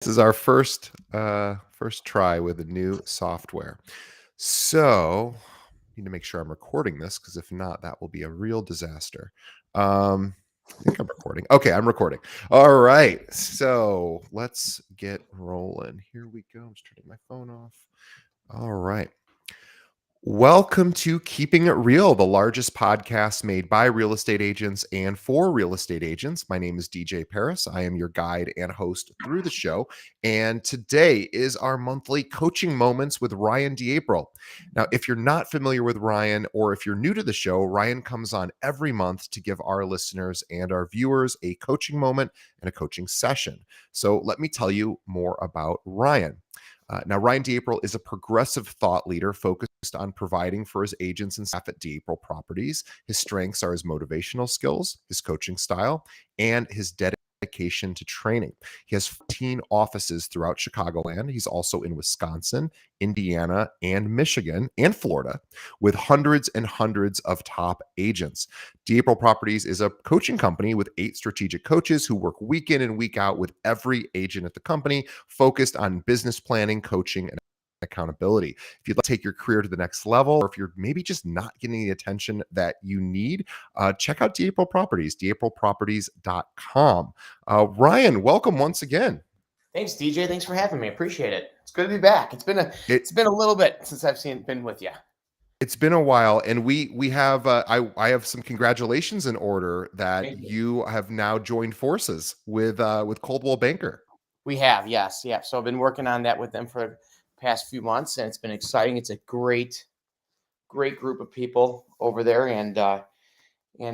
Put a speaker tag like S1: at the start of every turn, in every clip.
S1: This is our first try with a new software. So, need to make sure I'm recording this because if not, that will be a real disaster. I think I'm recording. Okay, I'm recording. All right. So let's get rolling. Here we go. I'm just turning my phone off. All right. Welcome to Keeping It Real, the largest podcast made by real estate agents and for real estate agents. My name is DJ Paris. I am your guide and host through the show. And today is our monthly coaching moments with Ryan DeApril. Now, if you're not familiar with Ryan or if you're new to the show, Ryan comes on every month to give our listeners and our viewers a coaching moment and a coaching session. So let me tell you more about Ryan. Now, Ryan DeApril is a progressive thought leader focused on providing for his agents and staff at DeApril Properties. His strengths are his motivational skills, his coaching style, and his dedication to training. He has 14 offices throughout Chicagoland. He's also in Wisconsin, Indiana, and Michigan, and Florida, with hundreds and hundreds of top agents. DeApril Properties is a coaching company with 8 strategic coaches who work week in and week out with every agent at the company, focused on business planning, coaching, and accountability. If you'd like to take your career to the next level, or if you're maybe just not getting the attention that you need, check out DeApril Properties, deaprilproperties.com. Ryan, welcome once again.
S2: Thanks, DJ. Thanks for having me. Appreciate it. It's good to be back. It's been a
S1: It,
S2: it's been a little bit since I've been with you.
S1: it's been a while, and we have I have some congratulations in order that
S2: Thank you.
S1: you have now joined forces with Coldwell Banker.
S2: We have, yes, yeah. So I've been working on that with them for the past few months, and it's been exciting. It's a great group of people over there, and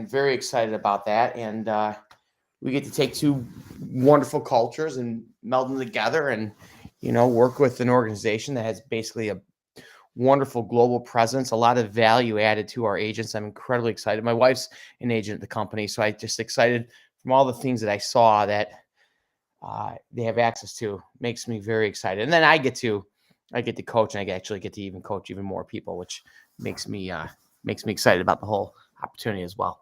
S2: very excited about that. And we get to take two wonderful cultures and meld them together, and work with an organization that has basically a wonderful global presence, a lot of value added to our agents. I'm incredibly excited. My wife's an agent at the company, so I just excited from all the things that I saw that they have access to. Makes me very excited. And then I get to coach, and I actually get to even coach even more people, which makes me excited about the whole opportunity as well.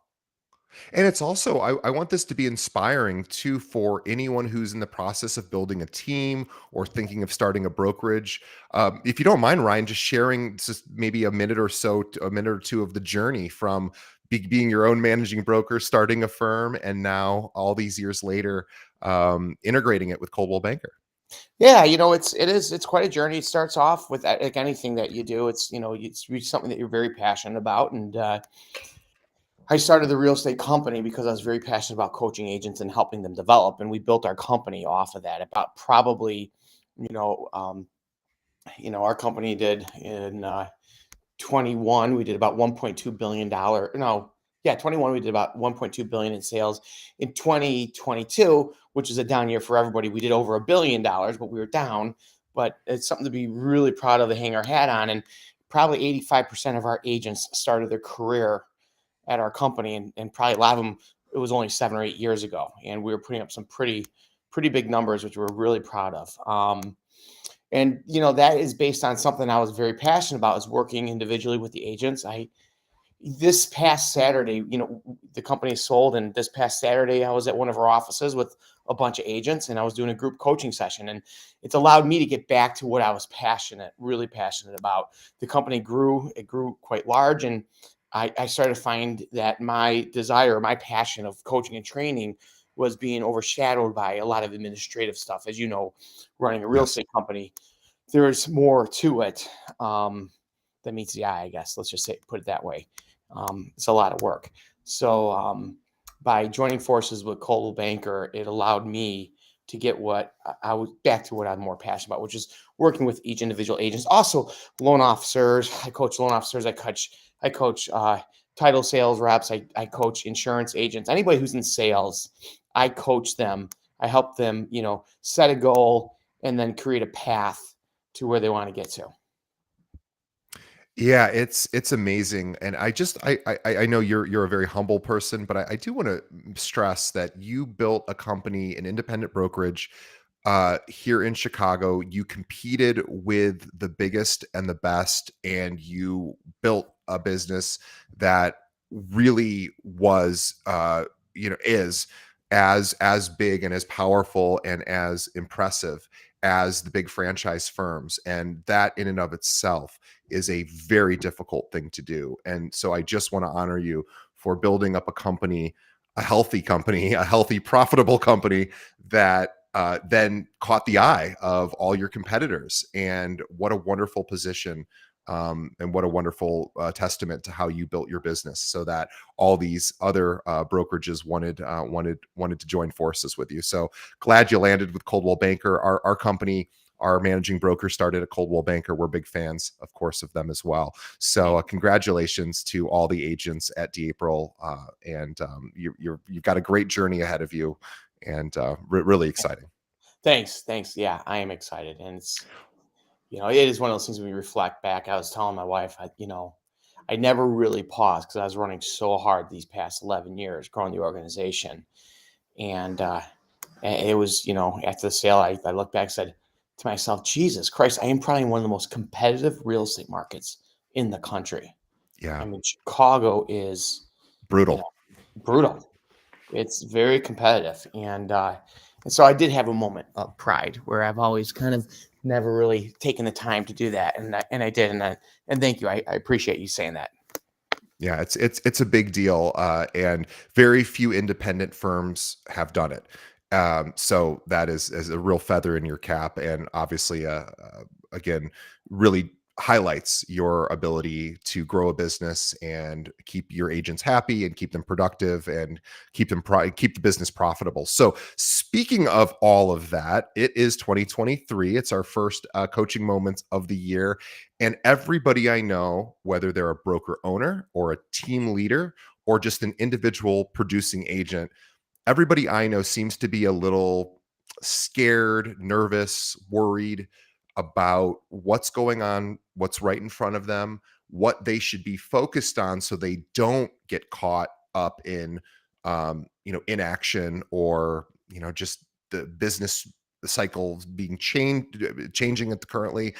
S1: And it's also, I want this to be inspiring too for anyone who's in the process of building a team or thinking of starting a brokerage. If you don't mind, Ryan, just sharing just maybe a minute or two of the journey from being your own managing broker, starting a firm, and now all these years later, integrating it with Coldwell Banker.
S2: Yeah, it's quite a journey. It starts off with like anything that you do. It's something that you're very passionate about, and I started the real estate company because I was very passionate about coaching agents and helping them develop. And we built our company off of that. About probably, our company did in 21, we did about $1.2 billion. No, yeah, 21, we did about 1.2 billion in sales. In 2022, which is a down year for everybody, we did over $1 billion, but we were down. But it's something to be really proud of, to hang our hat on. And probably 85% of our agents started their career at our company, and probably a lot of them, it was only 7 or 8 years ago, and we were putting up some pretty big numbers, which we're really proud of. And that is based on something I was very passionate about, is working individually with the agents. This past Saturday, the company sold, and this past Saturday I was at one of our offices with a bunch of agents, and I was doing a group coaching session, and it's allowed me to get back to what I was really passionate about. The company grew quite large, and I started to find that my desire, my passion of coaching and training was being overshadowed by a lot of administrative stuff. As you know, running a real
S1: Yes.
S2: estate company, there's more to it than meets the eye, I guess. Let's just put it that way. It's a lot of work. So by joining forces with Coldwell Banker, it allowed me to get what I was back to what I'm more passionate about, which is working with each individual agent. Also, loan officers. I coach loan officers. I coach title sales reps. I coach insurance agents. Anybody who's in sales, I coach them. I help them, set a goal and then create a path to where they want to get to.
S1: Yeah, it's amazing, and I know you're a very humble person, but I do want to stress that you built a company, an independent brokerage, here in Chicago. You competed with the biggest and the best, and you built a business that really was, is as big and as powerful and as impressive as the big franchise firms, and that in and of itself is a very difficult thing to do. And so I just want to honor you for building up a company, a healthy, profitable company that then caught the eye of all your competitors. And what a wonderful position, and what a wonderful testament to how you built your business, so that all these other brokerages wanted to join forces with you. So glad you landed with Coldwell Banker. Our company, our managing broker, started at Coldwell Banker. We're big fans, of course, of them as well. So congratulations to all the agents at DApril, and you've got a great journey ahead of you, and really exciting.
S2: Thanks. Yeah, I am excited. And it's, it is one of those things when you reflect back. I was telling my wife, I never really paused because I was running so hard these past 11 years growing the organization. And it was, after the sale, I looked back and said to myself, Jesus Christ, I am probably in one of the most competitive real estate markets in the country. I
S1: Yeah,
S2: mean, Chicago is, you
S1: brutal.
S2: know, brutal. It's very competitive. And so I did have a moment of pride where I've always kind of never really taken the time to do that. And I did. And thank you. I appreciate you saying that.
S1: Yeah, it's a big deal, and very few independent firms have done it. So that is a real feather in your cap, and obviously, again, really highlights your ability to grow a business and keep your agents happy and keep them productive and keep the business profitable. So, speaking of all of that, it is 2023. It's our first coaching moments of the year. And everybody I know, whether they're a broker owner or a team leader or just an individual producing agent, everybody I know seems to be a little scared, nervous, worried about what's going on, what's right in front of them, what they should be focused on so they don't get caught up in inaction, or just the business cycles being changing at the currently.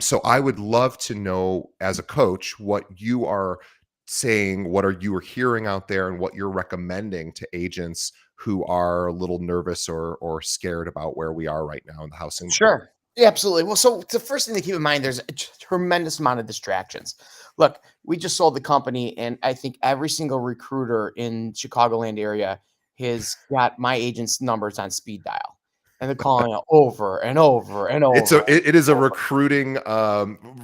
S1: So I would love to know, as a coach, what you are saying, what are you hearing out there, and what you're recommending to agents who are a little nervous or scared about where we are right now in the housing market.
S2: Sure. Yeah, absolutely. Well, so the first thing to keep in mind, there's a tremendous amount of distractions. Look, we just sold the company, and I think every single recruiter in Chicagoland area has got my agent's numbers on speed dial, and they're calling it over and over and
S1: It's
S2: over
S1: a
S2: and
S1: it is a
S2: over.
S1: recruiting,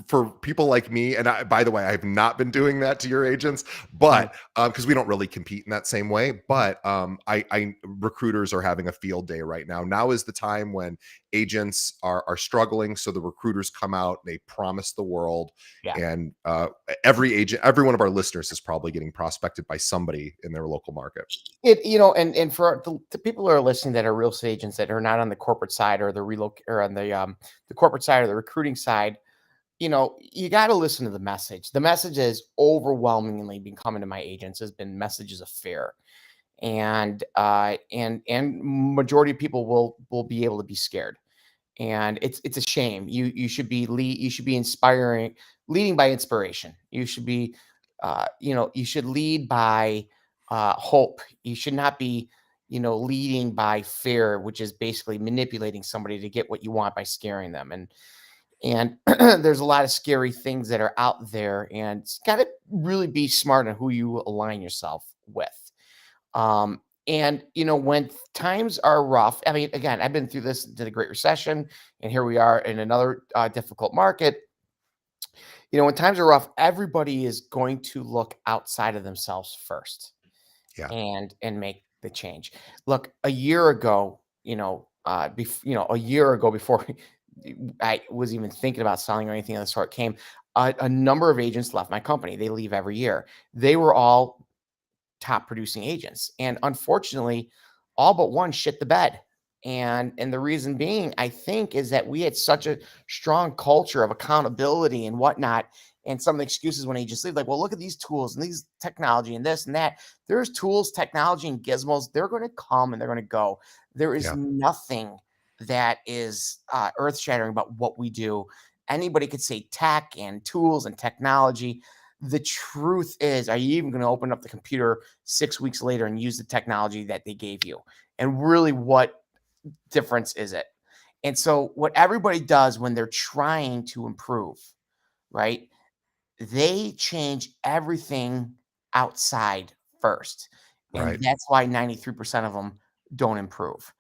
S1: for people like me, and by the way, I have not been doing that to your agents, but because we don't really compete in that same way. But I recruiters are having a field day right now. Now is the time when agents are struggling, so the recruiters come out, they promise the world,
S2: Yeah.
S1: and every one of our listeners is probably getting prospected by somebody in their local market.
S2: And for the people who are listening that are real estate agents that are not on the corporate side or or on the corporate side or the recruiting side, you got to listen to the message. The message is overwhelmingly been coming to my agents has been messages of fear, and majority of people will be able to be scared, and it's a shame. You should be inspiring, leading by inspiration. You should be, you should lead by hope. You should not be, leading by fear, which is basically manipulating somebody to get what you want by scaring them. And there's a lot of scary things that are out there, and it's got to really be smart on who you align yourself with. And when times are rough, I mean, again, I've been through this, did the Great Recession, and here we are in another difficult market. When times are rough, everybody is going to look outside of themselves first
S1: Yeah.
S2: and make the change. Look, a year ago, a year ago before I was even thinking about selling or anything of the sort came, a number of agents left my company. They leave every year. They were all top producing agents, and unfortunately, all but one shit the bed. And the reason being, I think, is that we had such a strong culture of accountability and whatnot. And some of the excuses when agents leave, like, well, look at these tools and these technology and this and that. There's tools, technology, and gizmos. They're going to come and they're going to go. There is
S1: Yeah.
S2: nothing that is earth shattering about what we do. Anybody could say tech and tools and technology. The truth is, are you even going to open up the computer 6 weeks later and use the technology that they gave you? And really, what difference is it? And so, what everybody does when they're trying to improve, right? They change everything outside first. And
S1: Right.
S2: that's why 93% of them don't improve.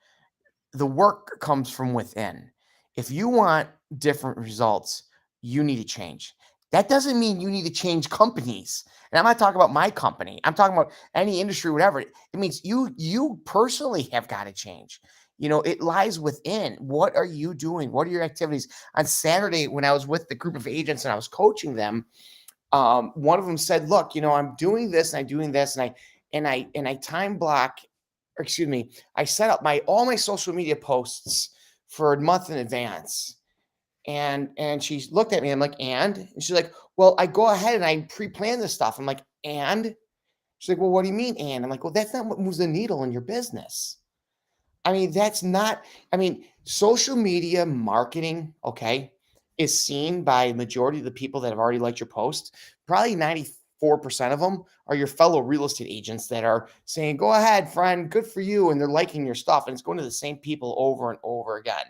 S2: The work comes from within. If you want different results, you need to change. That doesn't mean you need to change companies. And I'm not talking about my company. I'm talking about any industry, whatever. It means you personally have got to change. It lies within. What are you doing? What are your activities? On Saturday, when I was with the group of agents and I was coaching them, one of them said, "Look, I'm doing this and I'm doing this, and I time block, or excuse me, I set up all my social media posts for a month in advance." And she looked at me. I'm like, and she's like, "Well, I go ahead and I pre-plan this stuff." I'm like, and she's like, "Well, what do you mean, and?" I'm like, "Well, that's not what moves the needle in your business." I mean, that's not, social media marketing, okay, is seen by majority of the people that have already liked your post. Probably 94% of them are your fellow real estate agents that are saying, "Go ahead, friend, good for you." And they're liking your stuff. And it's going to the same people over and over again.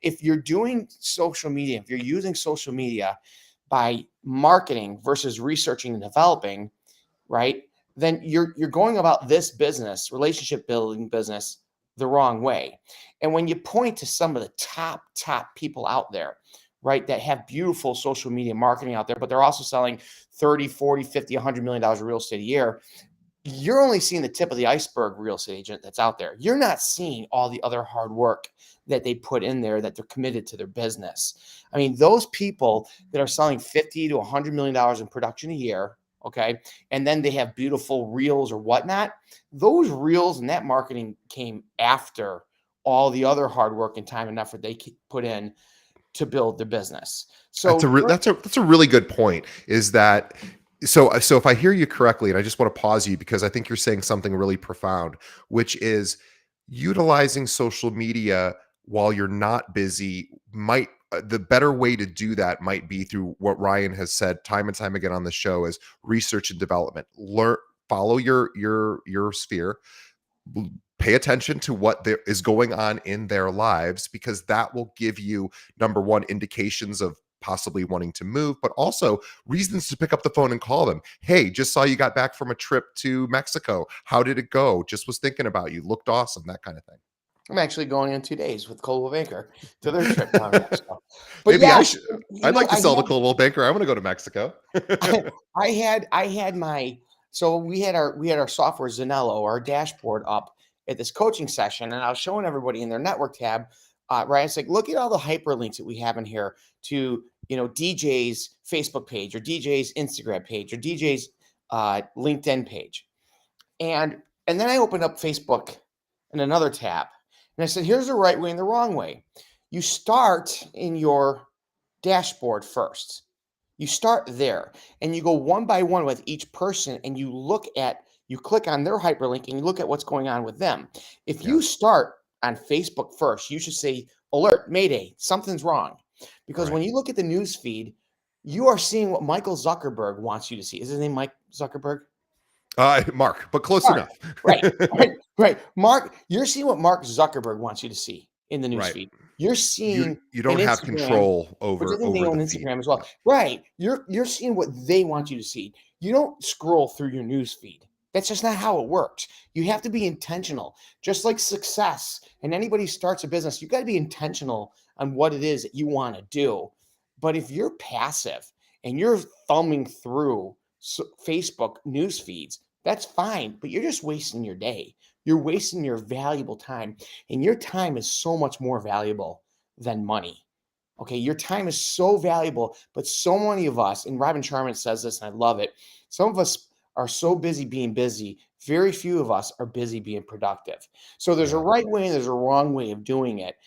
S2: If you're doing social media, if you're using social media by marketing versus researching and developing, right? Then you're going about this business, relationship building business, the wrong way. And when you point to some of the top people out there, right, that have beautiful social media marketing out there, but they're also selling 30, 40, 50, $100 million of real estate a year, you're only seeing the tip of the iceberg real estate agent that's out there. You're not seeing all the other hard work that they put in there, that they're committed to their business. I mean, those people that are selling 50 to $100 million in production a year, okay, and then they have beautiful reels or whatnot, those reels and that marketing came after all the other hard work and time and effort they put in to build their business.
S1: That's
S2: So
S1: that's a really good point. Is that so if I hear you correctly, and I just want to pause you because I think you're saying something really profound, which is utilizing social media while you're not busy might the better way to do that might be through what Ryan has said time and time again on the show is research and development. Learn, follow your sphere, pay attention to what there is going on in their lives, because that will give you, number one, indications of possibly wanting to move, but also reasons to pick up the phone and call them. "Hey, just saw you got back from a trip to Mexico. How did it go? Just was thinking about you. Looked awesome." That kind of
S2: I'm actually going in 2 days with Coldwell Banker to their trip down to
S1: thing.
S2: Mexico. But
S1: Maybe I
S2: yes,
S1: should. I'd like to
S2: I
S1: sell the
S2: had
S1: Coldwell Banker. I want to go to Mexico.
S2: I had my so we had our software Zanello, our dashboard up at this coaching session, and I was showing everybody in their network tab, right? It's like, look at all the hyperlinks that we have in here to DJ's Facebook page or DJ's Instagram page or DJ's LinkedIn page, and then I opened up Facebook in another tab, and I said, here's the right way and the wrong way. You start in your dashboard first. You start there and you go one by one with each person and you click on their hyperlink and you look at what's going on with them. If
S1: Yeah,
S2: you start on Facebook first, you should say, alert, Mayday, something's wrong. Because
S1: right.
S2: when you look at the news feed, you are seeing what Michael Zuckerberg wants you to see. Is his name Mike Zuckerberg?
S1: Mark, but close
S2: Mark.
S1: enough.
S2: Right, right, right. Mark, you're seeing what Mark Zuckerberg wants you to see in the news
S1: Right.
S2: feed. You're
S1: You
S2: seeing
S1: you
S2: an
S1: don't have
S2: Instagram,
S1: control
S2: which I
S1: over
S2: think they own
S1: the feed.
S2: Instagram as well. Right. You're seeing what they want you to see. You don't scroll through your news feed. That's just not how it works. You have to be intentional. Just like success and anybody starts a business, you got to be intentional on what it is that you want to do. But if you're passive and you're thumbing through Facebook news feeds, that's fine, but you're just wasting your day. You're wasting your valuable time, and your time is so much more valuable than money. Okay, your time is so valuable, but so many of us, and Robin Sharman says this, and I love it. Some of us are so busy being busy. Very few of us are busy being productive. So there's a
S1: Yeah.
S2: right way and there's a wrong way of doing it.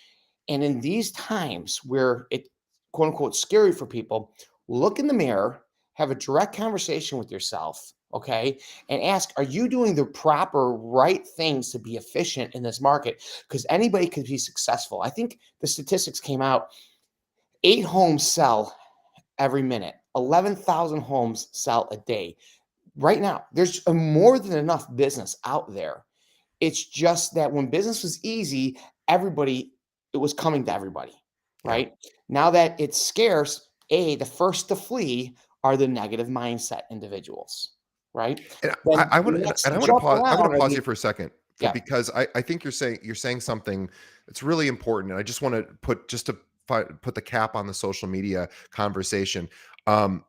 S2: And in these times where it quote unquote scary for people, look in the mirror, have a direct conversation with yourself, okay, and ask, are you doing the proper right things to be efficient in this market? Because anybody could be successful. I think the statistics came out 8 homes sell every minute, 11,000 homes sell a day. Right now, there's more than enough business out there. It's just that when business was easy, it was coming to everybody,
S1: Yeah.
S2: right? Now that it's scarce, the first to flee are the negative mindset individuals, right?
S1: And
S2: Then
S1: I
S2: the
S1: want to
S2: next
S1: and
S2: to
S1: I want to
S2: jump
S1: pause. I'm going
S2: around
S1: to
S2: are
S1: pause
S2: the
S1: here for a second for
S2: yeah.
S1: because I think you're saying something that's really important, and I just want to put the cap on the social media conversation. Um,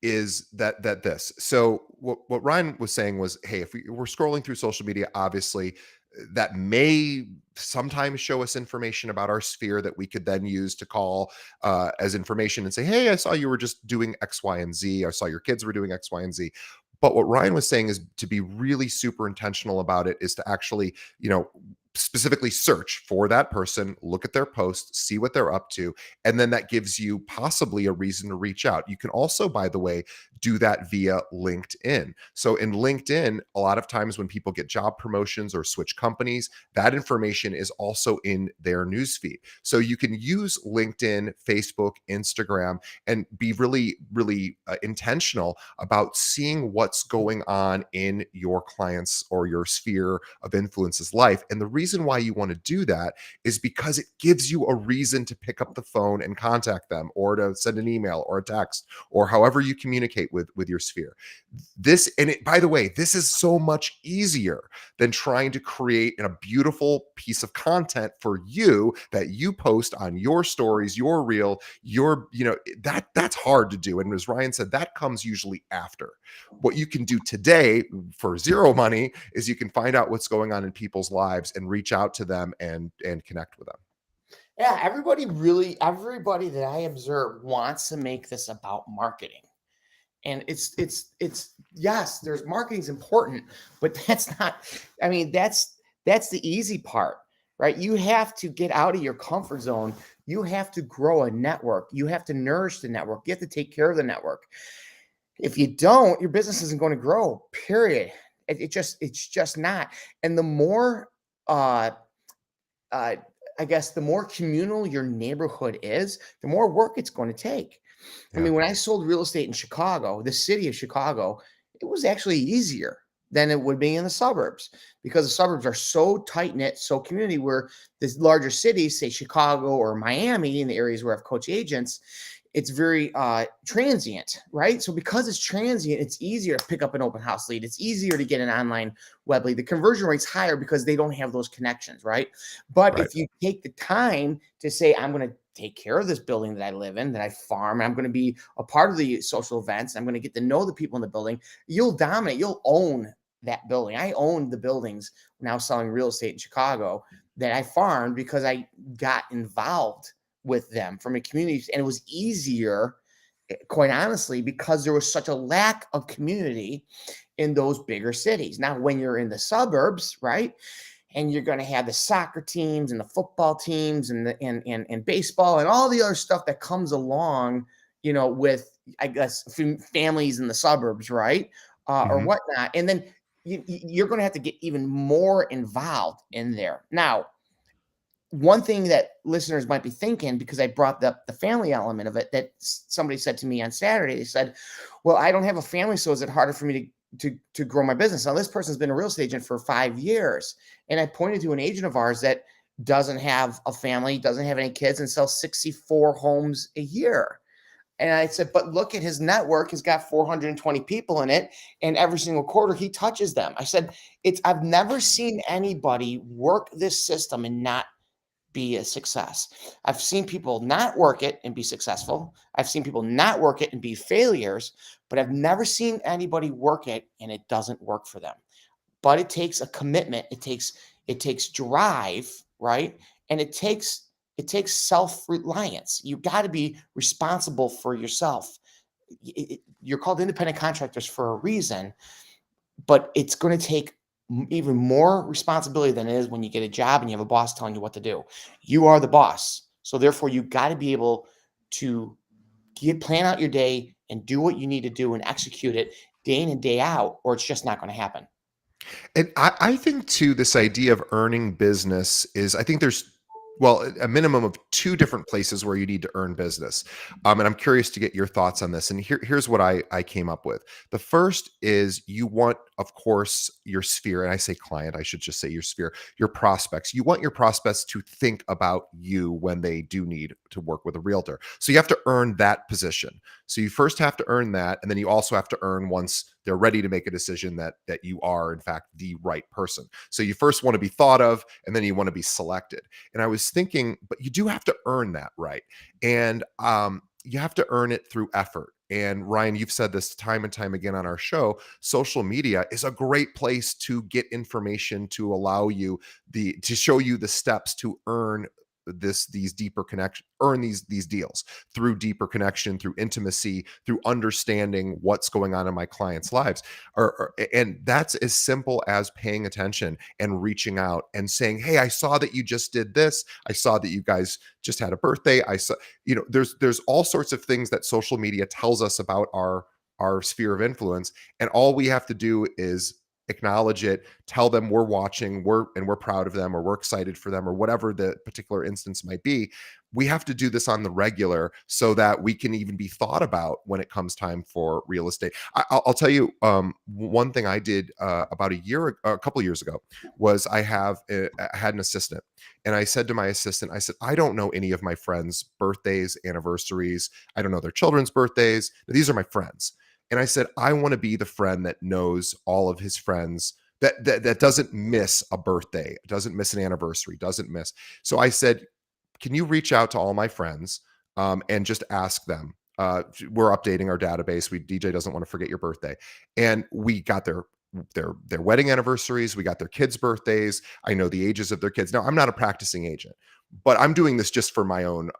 S1: is that this? So what Ryan was saying was, hey, if we're scrolling through social media, obviously that may sometimes show us information about our sphere that we could then use to call as information and say, hey, I saw you were just doing X, Y, and Z. I saw your kids were doing X, Y, and Z. But what Ryan was saying is to be really super intentional about it is to actually, specifically search for that person, look at their posts, see what they're up to, and then that gives you possibly a reason to reach out. You can also, by the way, do that via LinkedIn. So in LinkedIn, a lot of times when people get job promotions or switch companies, that information is also in their newsfeed. So you can use LinkedIn, Facebook, Instagram, and be really, really intentional about seeing what's going on in your clients or your sphere of influence's life. And the reason why you want to do that is because it gives you a reason to pick up the phone and contact them, or to send an email or a text, or however you communicate with your sphere. This, and it, by the way, this is so much easier than trying to create a beautiful piece of content for you that you post on your stories, your reel, that's hard to do. And as Ryan said, that comes usually after. What you can do today for zero money is you can find out what's going on in people's lives and reach out to them and connect with them.
S2: Yeah, everybody that I observe wants to make this about marketing. And it's yes, there's marketing's important, but that's not, I mean, that's the easy part, right? You have to get out of your comfort zone. You have to grow a network. You have to nourish the network. You have to take care of the network. If you don't, your business isn't going to grow, period. It's just not. And the more uh uh, I guess the more communal your neighborhood is, the more work it's going to take. I
S1: Yeah.
S2: mean, when I sold real estate in Chicago, the city of Chicago, it was actually easier than it would be in the suburbs because the suburbs are so tight knit, so community. Where the larger cities, say Chicago or Miami, in the areas where I've coached agents, it's very transient, right? So because it's transient, it's easier to pick up an open house lead. It's easier to get an online web lead. The conversion rate's higher because they don't have those connections, right? But
S1: Right.
S2: if you take the time to say, I'm going to take care of this building that I live in, that I farm, and I'm going to be a part of the social events, I'm going to get to know the people in the building, you'll dominate, you'll own that building. I owned the buildings when I was selling real estate in Chicago that I farmed because I got involved with them from a community, and it was easier, quite honestly, because there was such a lack of community in those bigger cities. Now when you're in the suburbs, right, and you're going to have the soccer teams and the football teams and the and baseball and all the other stuff that comes along, with, I guess, families in the suburbs, right, or
S1: Mhm.
S2: whatnot. And then you're going to have to get even more involved in there. Now, one thing that listeners might be thinking, because I brought up the family element of it, that somebody said to me on Saturday, they said, well, I don't have a family, so is it harder for me to grow my business? Now, this person's been a real estate agent for 5 years, and I pointed to an agent of ours that doesn't have a family, doesn't have any kids, and sells 64 homes a year. And I said, but look at his network. He's got 420 people in it, and every single quarter he touches them. I said, I've never seen anybody work this system and not be a success. I've seen people not work it and be successful. I've seen people not work it and be failures, but I've never seen anybody work it and it doesn't work for them. But it takes a commitment. It takes drive, right? And it takes self-reliance. You got to be responsible for yourself. You're called independent contractors for a reason, but it's going to take even more responsibility than it is when you get a job and you have a boss telling you what to do. You are the boss. So therefore you got to be able to plan out your day and do what you need to do and execute it day in and day out, or it's just not going to happen.
S1: And I think too, this idea of earning business is, I think there's, well, a minimum of two different places where you need to earn business. And I'm curious to get your thoughts on this. And here's what I came up with. The first is you want of course, your sphere, and I say client, I should just say your sphere, your prospects. You want your prospects to think about you when they do need to work with a realtor. So you have to earn that position. So you first have to earn that, and then you also have to earn, once they're ready to make a decision, that you are in fact the right person. So you first want to be thought of, and then you want to be selected. And I was thinking, but you do have to earn that right, and you have to earn it through effort. And Ryan, you've said this time and time again on our show, social media is a great place to get information, to allow you to show you the steps to earn these deeper connection, earn these deals through deeper connection, through intimacy, through understanding what's going on in my clients' lives. And that's as simple as paying attention and reaching out and saying, hey, I saw that you just did this. I saw that you guys just had a birthday. I saw, there's all sorts of things that social media tells us about our sphere of influence, and all we have to do is acknowledge it, tell them we're watching, we're proud of them, or we're excited for them, or whatever the particular instance might be. We have to do this on the regular so that we can even be thought about when it comes time for real estate. I'll tell you, one thing I did about a couple of years ago was I had an assistant, and I said to my assistant, I said, I don't know any of my friends' birthdays, anniversaries. I don't know their children's birthdays. These are my friends. And I said, I want to be the friend that knows all of his friends, that doesn't miss a birthday, doesn't miss an anniversary, doesn't miss. So I said, can you reach out to all my friends, and just ask them? We're updating our database. DJ doesn't want to forget your birthday, and we got their wedding anniversaries. We got their kids' birthdays. I know the ages of their kids. Now, I'm not a practicing agent, but I'm doing this just for my own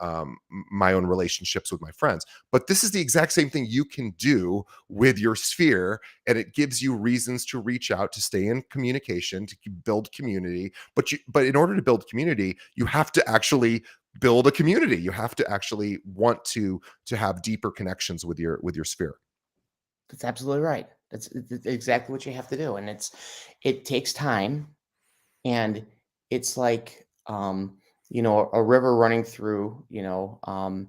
S1: relationships with my friends. But this is the exact same thing you can do with your sphere, and it gives you reasons to reach out, to stay in communication, to build community. But in order to build community, you have to actually build a community. You have to actually want to have deeper connections with your sphere.
S2: That's absolutely right. It's exactly what you have to do, and it takes time, and it's like a river running through a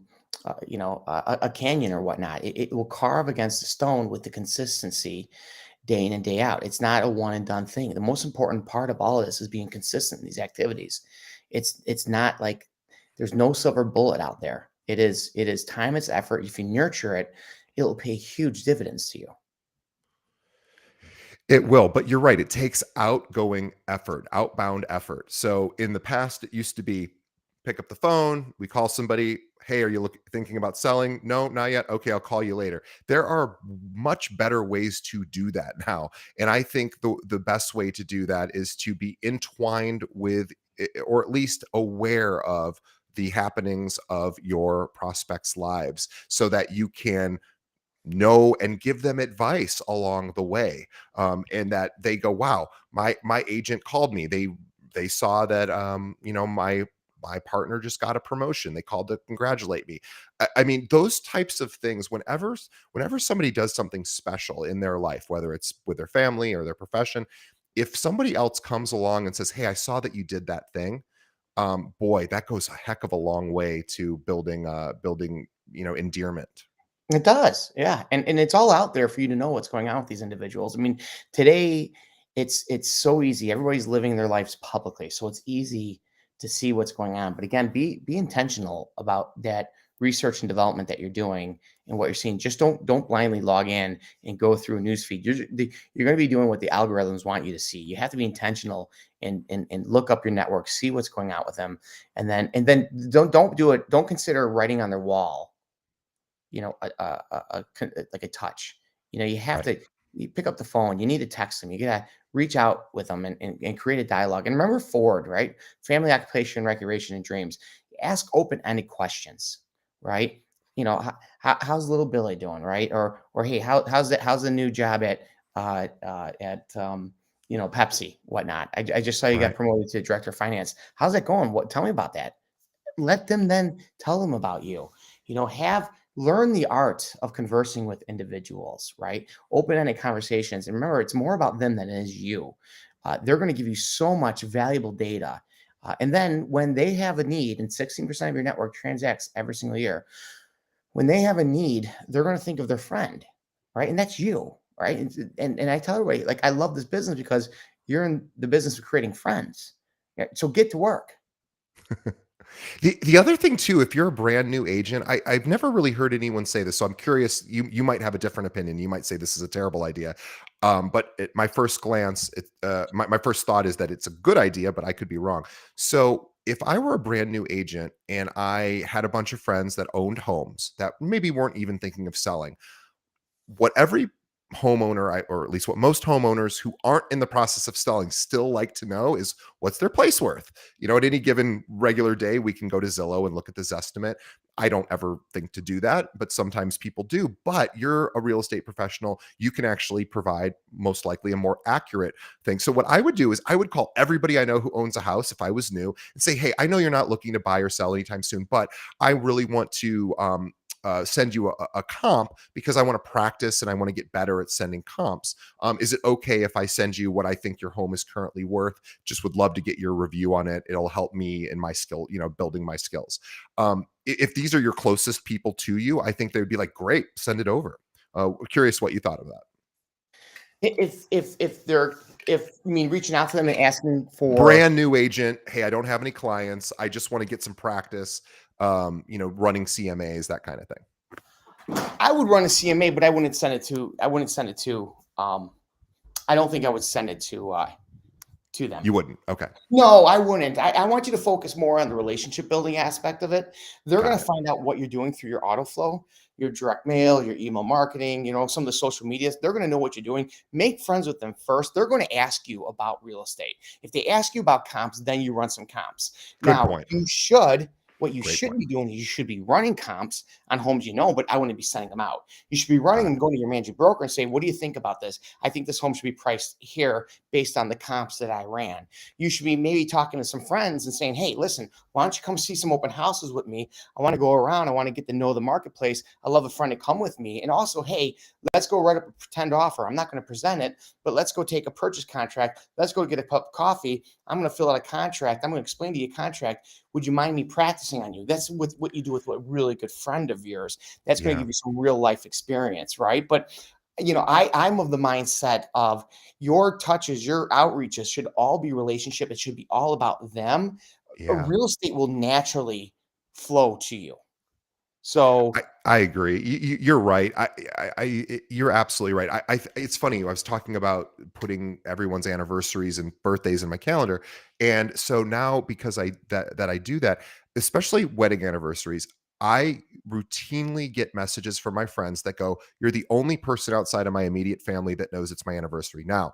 S2: canyon or whatnot. It will carve against the stone with the consistency day in and day out. It's not a one and done thing. The most important part of all of this is being consistent in these activities. It's not like there's no silver bullet out there. It is time, it's effort. If you nurture it, it'll pay huge dividends to you.
S1: It will, but you're right. It takes outgoing effort, outbound effort. So in the past, it used to be pick up the phone, we call somebody, hey, are you thinking about selling? No, not yet. Okay, I'll call you later. There are much better ways to do that now. And I think the best way to do that is to be entwined with, or at least aware of, the happenings of your prospects' lives, so that you can know and give them advice along the way, and that they go, wow, my agent called me, they saw that my partner just got a promotion, they called to congratulate me. I mean, those types of things, whenever somebody does something special in their life, whether it's with their family or their profession, if somebody else comes along and says, hey, I saw that you did that thing, boy, that goes a heck of a long way to building endearment.
S2: It does, yeah, and it's all out there for you to know what's going on with these individuals. I mean, today it's so easy. Everybody's living their lives publicly, so it's easy to see what's going on. But again, be intentional about that research and development that you're doing and what you're seeing. Just don't blindly log in and go through a news feed. You're going to be doing what the algorithms want you to see. You have to be intentional and look up your network, see what's going on with them, and then don't do it. Don't consider writing on their wall like a touch. You have
S1: Right.
S2: to you pick up the phone. You need to text them. You gotta reach out with them and create a dialogue. And remember Ford, right? Family, occupation, recreation, and dreams. Ask open-ended questions, right? How's little Billy doing, right? Or hey, how's the new job at Pepsi, whatnot. I just saw you got
S1: Right.
S2: promoted to director of finance. How's that going? Tell me about that. Let them then tell them about you. Have learn the art of conversing with individuals, right? Open-ended conversations. And remember, it's more about them than it is you. They're going to give you so much valuable data. And then when they have a need, and 16% of your network transacts every single year, when they have a need, they're going to think of their friend, right? And that's you. right? And I tell everybody, like, I love this business because you're in the business of creating friends. Yeah, so get to work.
S1: The other thing too, if you're a brand new agent, I've never really heard anyone say this, so I'm curious. You might have a different opinion. You might say this is a terrible idea, but at my first glance, my first thought is that it's a good idea, but I could be wrong. So if I were a brand new agent and I had a bunch of friends that owned homes that maybe weren't even thinking of selling, what every homeowner or at least what most homeowners who aren't in the process of selling still like to know is what's their place worth. At any given regular day we can go to Zillow and look at this estimate. I don't ever think to do that, but sometimes people do. But you're a real estate professional, you can actually provide most likely a more accurate thing. So what I would do is I would call everybody I know who owns a house if I was new and say, hey, I know you're not looking to buy or sell anytime soon, but I really want to send you a comp because I want to practice and I want to get better at sending comps. Is it okay if I send you what I think your home is currently worth? Just would love to get your review on it. It'll help me in my skill, building my skills. If these are your closest people to you, I think they would be like, great, send it over. Curious what you thought of that.
S2: If I mean reaching out to them and asking for,
S1: Brand new agent. Hey, I don't have any clients. I just want to get some practice, running CMAs, that kind of thing.
S2: I would run a CMA, but I wouldn't send it to. I wouldn't send it to. I don't think I would send it to them.
S1: You wouldn't. Okay.
S2: No, I wouldn't. I want you to focus more on the relationship building aspect of it. They're going
S1: Got
S2: to
S1: it.
S2: find out what you're doing through your auto flow, your direct mail, your email marketing, some of the social medias. They're going to know what you're doing. Make friends with them first. They're going to ask you about real estate. If they ask you about comps, then you run some comps.
S1: Good
S2: Now,
S1: point.
S2: what you
S1: Great
S2: should
S1: point.
S2: be doing is you should be running comps on homes but I wouldn't be sending them out. You should be running
S1: Got
S2: them,
S1: it.
S2: going to your managing broker and say, what do you think about this? I think this home should be priced here based on the comps that I ran. You should be maybe talking to some friends and saying, hey, listen, why don't you come see some open houses with me? I want to go around. I want to get to know the marketplace. I love a friend to come with me. And also, hey, let's go write up a pretend offer. I'm not going to present it, but let's go take a purchase contract. Let's go get a cup of coffee. I'm going to fill out a contract. I'm going to explain to you a contract. Would you mind me practicing on you? That's what you do with a really good friend of yours. That's going to
S1: Yeah.
S2: give you some real life experience, right? But I'm of the mindset of your touches, your outreaches should all be relationship. It should be all about them.
S1: Yeah.
S2: Real estate will naturally flow to you. So
S1: I agree. You're right. You're absolutely right. It's funny. I was talking about putting everyone's anniversaries and birthdays in my calendar, and so now because I do that, especially wedding anniversaries, I routinely get messages from my friends that go, "You're the only person outside of my immediate family that knows it's my anniversary." Now,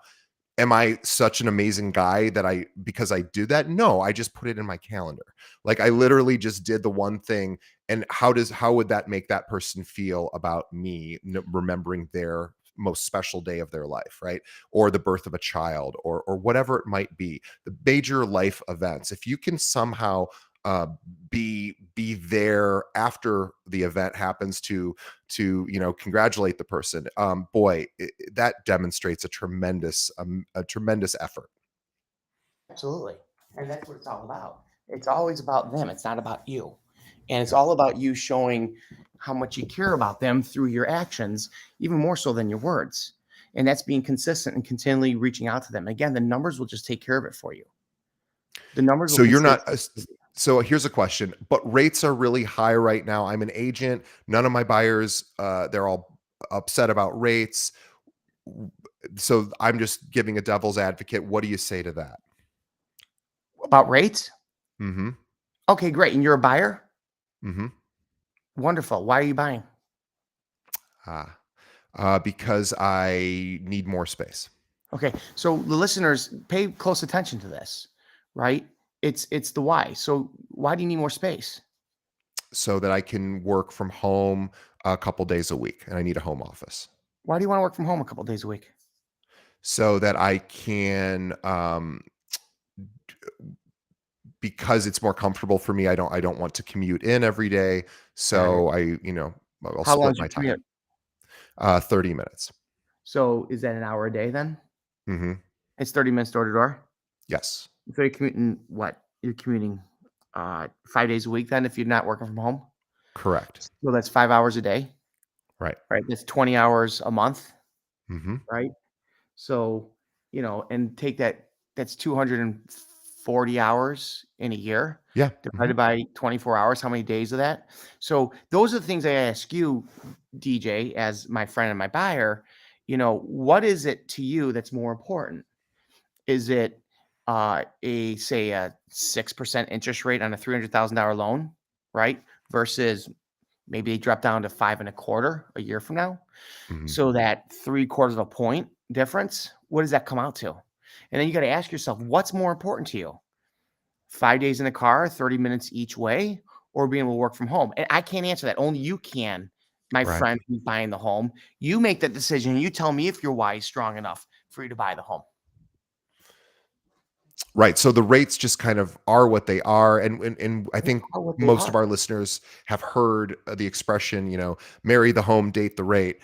S1: am I such an amazing guy that because I do that? No, I just put it in my calendar. Like I literally just did the one thing. And how would that make that person feel about me remembering their most special day of their life, right? Or the birth of a child or whatever it might be, the major life events. If you can somehow uh, be there after the event happens to congratulate the person, boy, that demonstrates a tremendous effort.
S2: absolutely. And that's what it's all about. It's always about them. It's not about you. And it's
S1: Yeah.
S2: all about you showing how much you care about them through your actions, even more so than your words. And that's being consistent and continually reaching out to them. Again, the numbers will just take care of it for you. The numbers will
S1: So you're
S2: continue.
S1: not so here's a question, but rates are really high right now. I'm an agent. None of my buyers, they're all upset about rates. So I'm just giving a devil's advocate. What do you say to that?
S2: About rates?
S1: Hmm.
S2: Okay, great. And you're a buyer?
S1: Hmm.
S2: Wonderful. Why are you buying?
S1: Ah, because I need more space
S2: Okay. So the listeners pay close attention to this, right? It's the why. So why do you need more space?
S1: so that I can work from home a couple days a week, and I need a home office
S2: Why do you want to work from home a couple days a week?
S1: so that I can because it's more comfortable for me. I don't want to commute in every day.
S2: Got it.
S1: So I'll
S2: How long
S1: split
S2: is
S1: my
S2: your
S1: time.
S2: commute?
S1: 30 minutes.
S2: So is that an hour a day then?
S1: Hmm.
S2: It's 30 minutes door to door.
S1: Yes,
S2: So you're commuting what? You're commuting 5 days a week then if you're not working from home.
S1: correct.
S2: So that's 5 hours a day,
S1: Right.
S2: right? That's 20 hours a month.
S1: Hmm.
S2: right? So, and take that's 240 hours in a year
S1: Yeah. Hmm.
S2: divided by 24 hours. How many days of that? So those are the things I ask you, DJ, as my friend and my buyer. What is it to you that's more important? Is it a 6% interest rate on a $300,000 loan, right? Versus maybe they drop down to 5.25 a year from now.
S1: Hmm.
S2: So that 3/4 of a point difference, what does that come out to? And then you got to ask yourself, what's more important to you? 5 days in the car, 30 minutes each way, or being able to work from home? And I can't answer that. Only you can, my
S1: Right.
S2: friend who's buying the home. You make that decision. You tell me if your why is strong enough for you to buy the home.
S1: Right. So the rates just kind of are what they are. And I
S2: They
S1: think
S2: are what they
S1: most
S2: are.
S1: of our listeners have heard the expression, marry the home, date the rate.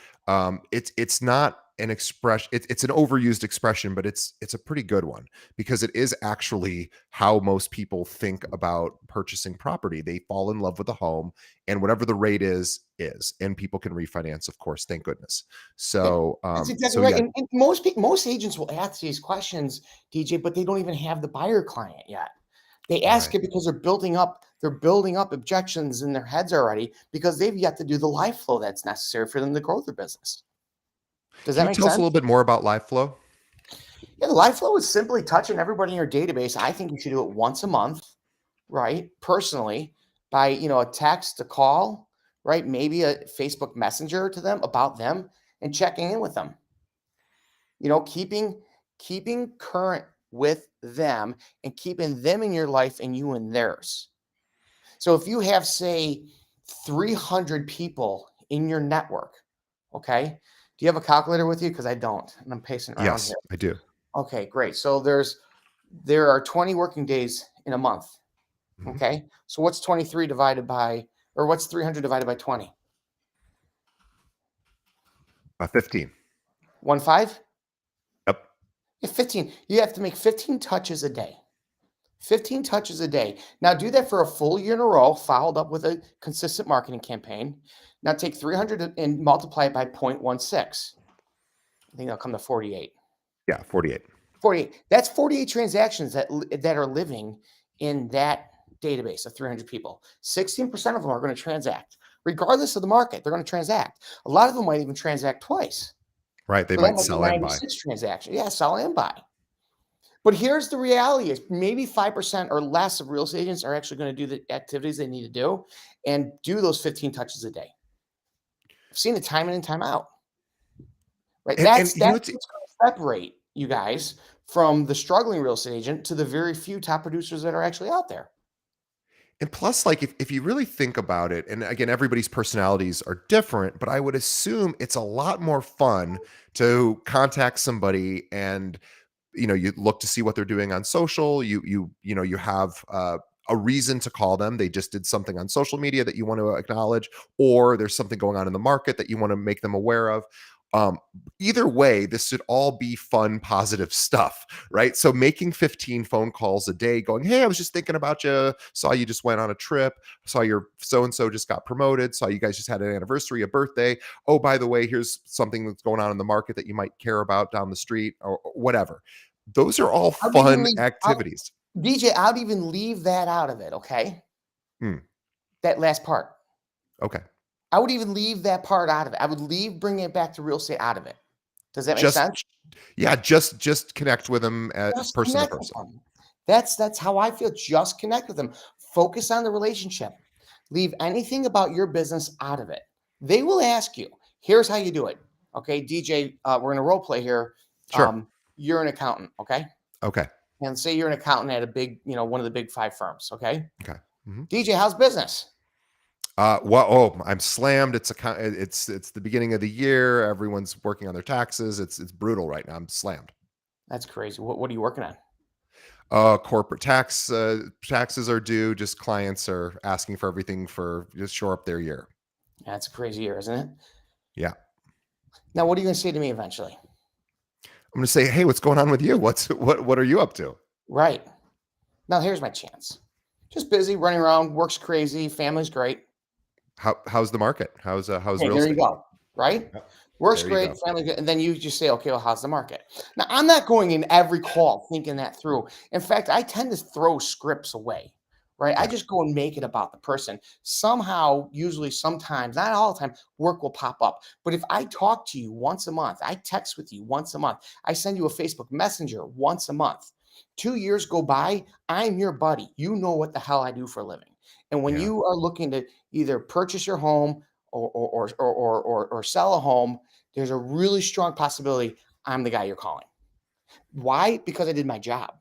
S1: It's not an expression, it's an overused expression, but it's a pretty good one because it is actually how most people think about purchasing property. They fall in love with a home, and whatever the rate is, and people can refinance, of course, thank goodness.
S2: Yeah,
S1: So
S2: that's exactly
S1: so
S2: right.
S1: yeah,
S2: And most agents will ask these questions, DJ, but they don't even have the buyer client yet. They ask
S1: right.
S2: it because they're building up objections in their heads already because they've yet to do the life flow that's necessary for them to grow their business. Does
S1: Can
S2: that
S1: you
S2: make
S1: tell us a
S2: sense?
S1: little bit more about live flow?
S2: Yeah, the life flow is simply touching everybody in your database. I think you should do it once a month, right? Personally, by a text, a call, right? Maybe a Facebook Messenger to them about them and checking in with them. Keeping current with them and keeping them in your life and you in theirs. So if you have, say, 300 people in your network, okay? Do you have a calculator with you? Because I don't, and I'm pacing around
S1: Yes,
S2: here.
S1: I do.
S2: Okay, great. So there are 20 working days in a month.
S1: Mhm.
S2: Okay. So what's 23 divided by, or what's 300 divided by 20?
S1: 15.
S2: 1.5?
S1: Yep.
S2: Yeah, 15. You have to make 15 touches a day. 15 touches a day. Now do that for a full year in a row, followed up with a consistent marketing campaign. Now take 300 and multiply it by 0.16. I think that'll come to 48.
S1: Yeah, 48.
S2: 48. That's 48 transactions that are living in that database of 300 people. 16% of them are going to transact. Regardless of the market, they're going to transact. A lot of them might even transact twice.
S1: Right, they
S2: So that
S1: might
S2: might be
S1: sell and buy.
S2: 96 transactions. Yeah, sell and buy. But here's the reality is maybe 5% or less of real estate agents are actually going to do the activities they need to do and do those 15 touches a day. I've seen it time in and time out. Right.
S1: And
S2: That's what's going to separate you guys from the struggling real estate agent to the very few top producers that are actually out there.
S1: and plus, like, if you really think about it, and again, everybody's personalities are different, but I would assume it's a lot more fun to contact somebody and you look to see what they're doing on social. You have a reason to call them. They just did something on social media that you want to acknowledge, or there's something going on in the market that you want to make them aware of. um Either way, this should all be fun, positive stuff, right? So making 15 phone calls a day going, hey, I was just thinking about you, saw you just went on a trip, saw your so and so just got promoted, saw you guys just had an anniversary, a birthday, oh, by the way, here's something that's going on in the market that you might care about down the street, or whatever. Those are all
S2: I'd even
S1: fun
S2: leave,
S1: activities.
S2: DJ, I'd even leave that out of it. Okay.
S1: Hmm,
S2: That last part.
S1: okay.
S2: I would even leave that part out of it. I would leave bringing it back to real estate out of it. Does that make
S1: Just
S2: sense?
S1: yeah, just connect with them at
S2: Just
S1: person to
S2: connect with
S1: person.
S2: them. That's how I feel. Just connect with them. Focus on the relationship. Leave anything about your business out of it. They will ask you. Here's how you do it. Okay, DJ, we're gonna role play here.
S1: Sure.
S2: You're an accountant, okay?
S1: Okay.
S2: And say you're an accountant at a big, one of the big five firms, okay?
S1: Okay. Mhm.
S2: DJ, how's business?
S1: Well, oh, I'm slammed. It's the beginning of the year. Everyone's working on their taxes. It's brutal right now. I'm slammed.
S2: That's crazy. What are you working on?
S1: Corporate taxes are due. Just clients are asking for everything for just shore up their year.
S2: That's a crazy year, isn't it?
S1: Yeah.
S2: Now, what are you going to say to me eventually?
S1: I'm gonna say, hey, what's going on with you? What are you up to?
S2: Right. Now, here's my chance. Just busy, running around, work's crazy, family's great.
S1: How's the market? How's
S2: Hey,
S1: real
S2: there you
S1: estate?
S2: go. right?
S1: Yep.
S2: Works
S1: There you
S2: great,
S1: go.
S2: family good, and then you just say, okay, well, how's the market? Now, I'm not going in every call thinking that through. In fact, I tend to throw scripts away, right? I
S1: Yeah.
S2: just go and make it about the person. Somehow, usually, sometimes, not all the time, work will pop up. But if I talk to you once a month, I text with you once a month, I send you a Facebook Messenger once a month, 2 years go by, I'm your buddy. You know what the hell I do for a living. And when
S1: Yeah.
S2: you are looking to either purchase your home or sell a home, there's a really strong possibility I'm the guy you're calling. Why? Because I did my job.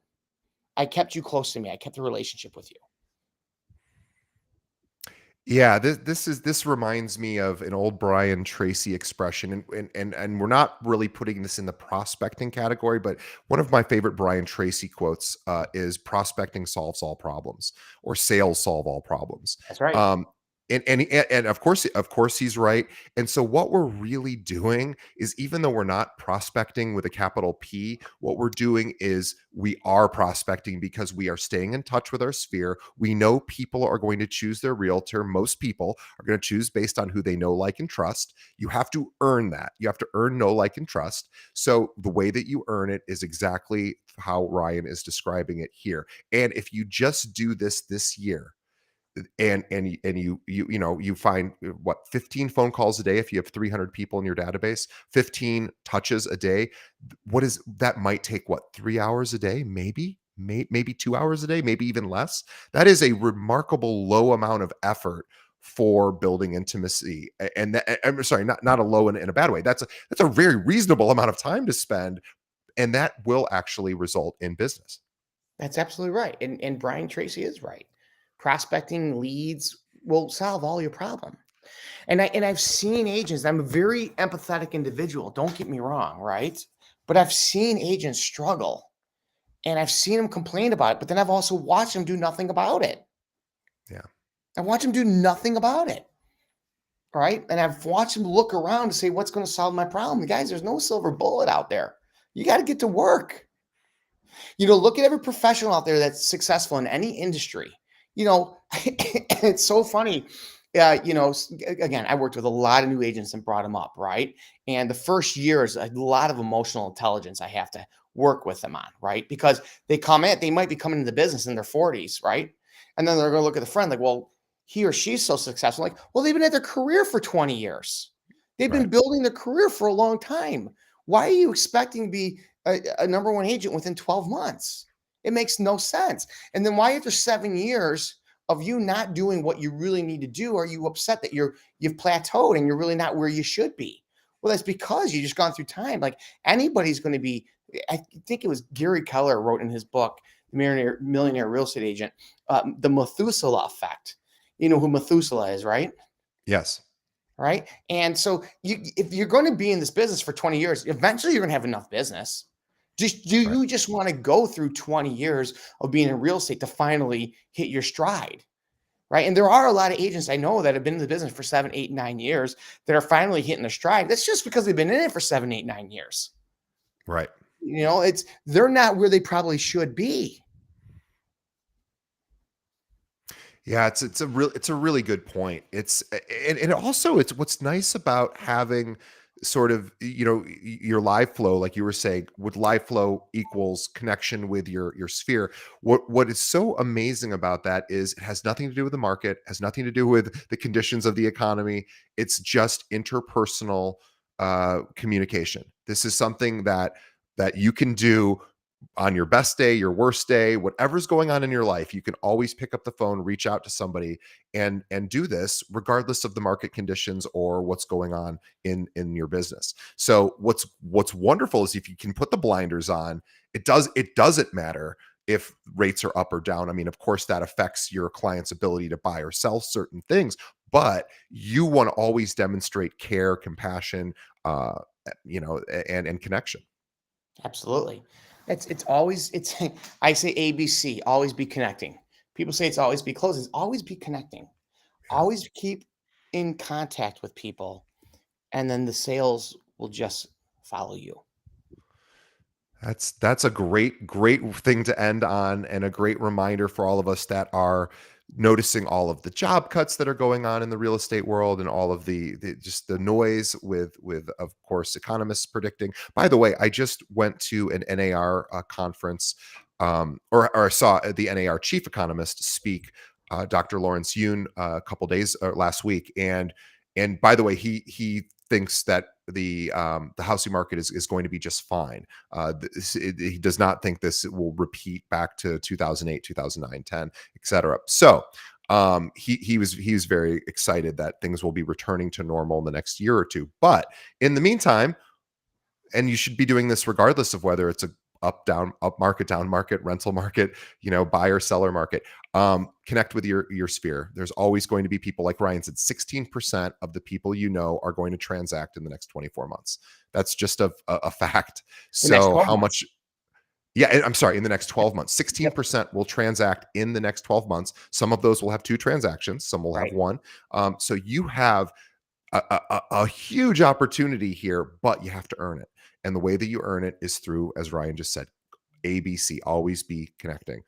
S2: I kept you close to me. I kept the relationship with you.
S1: Yeah, this reminds me of an old Brian Tracy expression, and we're not really putting this in the prospecting category, but one of my favorite Brian Tracy quotes is "Prospecting solves all problems," or "Sales solve all problems."
S2: That's right.
S1: Um, and of course, he's right. And so, what we're really doing is, even though we're not prospecting with a capital P, what we're doing is we are prospecting because we are staying in touch with our sphere. We know people are going to choose their realtor. Most people are going to choose based on who they know, like, and trust. You have to earn that. You have to earn know, like, and trust. So the way that you earn it is exactly how Ryan is describing it here. And if you just do this year, and you find what, 15 phone calls a day, if you have 300 people in your database, 15 touches a day, what is that? Might take what, 3 hours a day, maybe 2 hours a day, maybe even less. That is a remarkable low amount of effort for building intimacy. I'm sorry, not a low in a bad way. That's a very reasonable amount of time to spend, and that will actually result in business.
S2: That's absolutely right. And Brian Tracy is right. Prospecting leads will solve all your problem. And I've seen agents. I'm a very empathetic individual. Don't get me wrong, right? But I've seen agents struggle, and I've seen them complain about it. But then I've also watched them do nothing about it.
S1: Yeah.
S2: I watch them do nothing about it. Right? And I've watched them look around to say, what's going to solve my problem? Guys, there's no silver bullet out there. You got to get to work. Look at every professional out there that's successful in any industry. It's so funny. Again, I worked with a lot of new agents and brought them up, right? And the first year is a lot of emotional intelligence I have to work with them on, right? Because they might be coming into the business in their 40s, right? And then they're going to look at the friend like, well, he or she's so successful. Like, well, they've been at their career for 20 years. They've
S1: Right.
S2: been building their career for a long time. Why are you expecting to be a number one agent within 12 months? It makes no sense. And then why, after 7 years of you not doing what you really need to do, are you upset that you've plateaued and you're really not where you should be? Well, that's because you just gone through time. Like, anybody's going to be. I think it was Gary Keller wrote in his book, The Millionaire Real Estate Agent, the Methuselah effect. You know who Methuselah is, right?
S1: Yes.
S2: Right. And so if you're going to be in this business for 20 years, eventually you're going to have enough business. Do
S1: Right.
S2: you just want to go through 20 years of being in real estate to finally hit your stride? Right. And there are a lot of agents I know that have been in the business for 7, 8, 9 years that are finally hitting their stride. That's just because they've been in it for 7, 8, 9 years.
S1: Right.
S2: They're not where they probably should be.
S1: Yeah, it's a really good point. And also, it's what's nice about having sort of, your live flow, like you were saying, with live flow equals connection with your sphere. What is so amazing about that is it has nothing to do with the market, has nothing to do with the conditions of the economy. It's just interpersonal communication. This is something that you can do on your best day, your worst day, whatever's going on in your life. You can always pick up the phone, reach out to somebody, and do this regardless of the market conditions or what's going on in your business. So what's wonderful is, if you can put the blinders on, it doesn't matter if rates are up or down. I mean, of course, that affects your client's ability to buy or sell certain things, but you want to always demonstrate care, compassion, and connection.
S2: Absolutely. It's always it's I say ABC, always be connecting. People say it's always be closing. It's always be connecting.
S1: Yeah.
S2: Always keep in contact with people, and then the sales will just follow you.
S1: That's a great thing to end on, and a great reminder for all of us that are noticing all of the job cuts that are going on in the real estate world and all of the just the noise with of course economists predicting. By the way, I just went to an NAR conference, or saw the NAR chief economist speak, Dr. Lawrence Yun, a couple days or last week, and by the way, he thinks that the housing market is going to be just fine. He does not think this will repeat back to 2008, 2009, 10, etc. So he was very excited that things will be returning to normal in the next year or two. But in the meantime, and you should be doing this regardless of whether it's a up market, down market, rental market, buyer seller market, connect with your sphere. There's always going to be people, like Ryan said, 16% of the people are going to transact in the next 24 months. That's just a fact. So how much? Yeah, I'm sorry, in the next 12 months, 16% will transact in the next 12 months. Some of those will have 2 transactions, some will have 1. So you have a huge opportunity here, but you have to earn it. And the way that you earn it is through, as Ryan just said, ABC, always be connecting.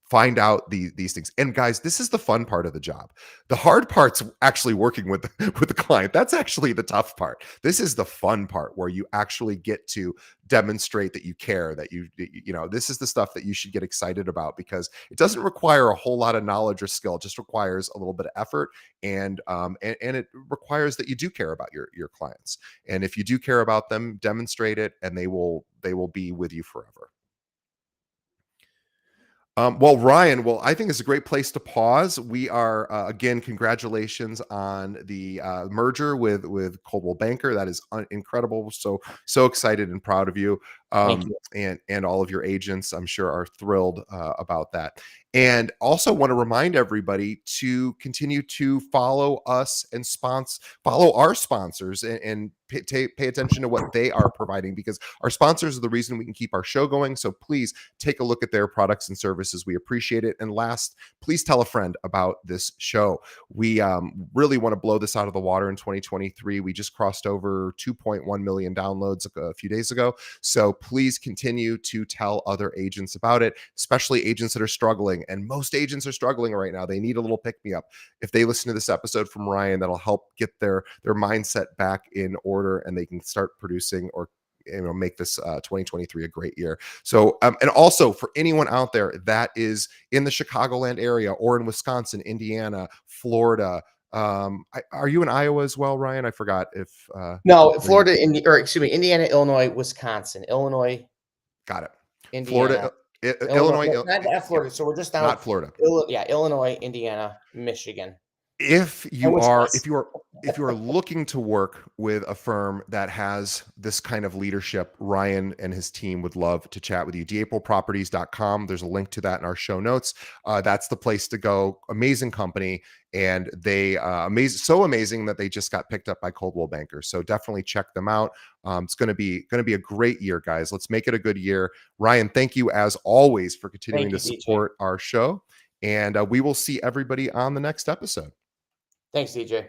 S1: Find out these things. And guys, this is the fun part of the job. The hard part's actually working with with the client. That's actually the tough part. This is the fun part where you actually get to demonstrate that you care, that this is the stuff that you should get excited about, because it doesn't require a whole lot of knowledge or skill. It just requires a little bit of effort, and it requires that you do care about your clients. And if you do care about them, demonstrate it, and they will be with you forever. Well, Ryan, I think it's a great place to pause. We are, again, congratulations on the merger with Coldwell Banker. That is incredible. So excited and proud of you.
S2: Thank you.
S1: And all of your agents, I'm sure, are thrilled about that. And also want to remind everybody to continue to follow us and follow our sponsors, and pay attention to what they are providing, because our sponsors are the reason we can keep our show going. So please take a look at their products and services. We appreciate it. And last, please tell a friend about this show. We really want to blow this out of the water in 2023. We just crossed over 2.1 million downloads a few days ago. So please continue to tell other agents about it, especially agents that are struggling. And most agents are struggling right now. They need a little pick me up. If they listen to this episode from Ryan, that'll help get their mindset back in order, and they can start producing, or make this 2023 a great year. So and also, for anyone out there that is in the Chicagoland area, or in Wisconsin, Indiana, Florida, are you in Iowa as well, Ryan? I forgot if
S2: no, Florida, Indiana, Illinois, Wisconsin, Illinois.
S1: Got it.
S2: Indiana,
S1: Florida, Illinois,
S2: not Florida. So we're just down.
S1: Not Florida.
S2: Illinois, Indiana, Michigan.
S1: If you are looking to work with a firm that has this kind of leadership, Ryan and his team would love to chat with you. DAprilProperties.com. There's a link to that in our show notes. That's the place to go. Amazing company, and they so amazing that they just got picked up by Coldwell Banker. So definitely check them out. It's going to be a great year, guys. Let's make it a good year. Ryan, thank you as always for continuing to support our show, and we will see everybody on the next episode.
S2: Thanks, DJ.